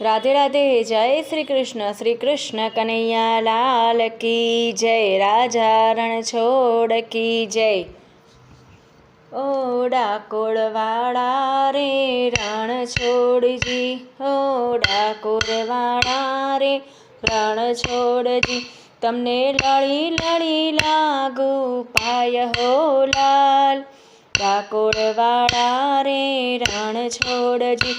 राधे राधे। जय श्री कृष्ण कन्हैया लाल की जय। राजा रणछोड़ की जय। ओ डाकोरवाड़ा रे रणछोड़जी, ओ डाकोरवाड़ा रे रणछोड़जी, तमने लड़ी लड़ी लागू पाय हो लाल। डाकोरवाड़ा रे रणछोड़जी,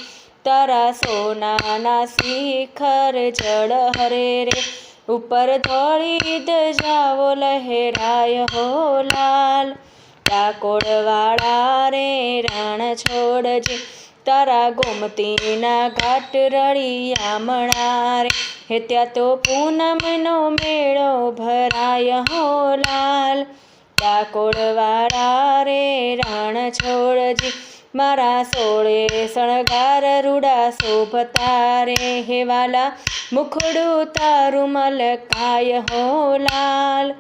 तारा सोनाना शिखर जड़ हरे रे, ऊपर धोड़ी धजाओ लहराय हो लाल। डाकोरवाड़ा रे रणछोड़जी, तारा गोमतीना घाट रळियामणा रे, हे त्या तो पूनमनो मेळो भराय हो लाल। डाकोरवाड़ा रे रणछोड़जी, मारा सोळे शणगार रूड़ा शोभता रे, हे वाला मुखड़ू तारू मलकाय हो लाल।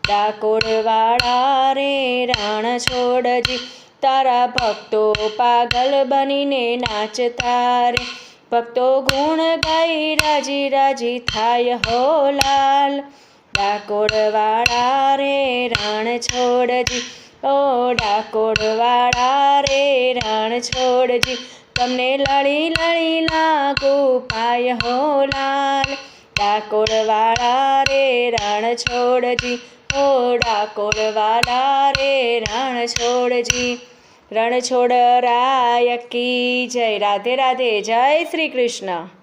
डाकोरवाड़ा रे रणछोड़जी, तारा भक्तो पागल बनीने नाचता रे, भक्तो गुण गाई राजी राजी थाय हो लाल। डाकोरवाड़ा रे रणछोड़जी, ओ डाकोरवाड़ा रे रणछोड़जी, तमने लड़ी लड़ी लागू पाय हो लाल। डाकोरवाड़ा रे रणछोड़जी, ओ डाकोरवाड़ा रे रणछोड़जी, रणछोड़ राय की जय। राधे राधे। जय श्री कृष्ण।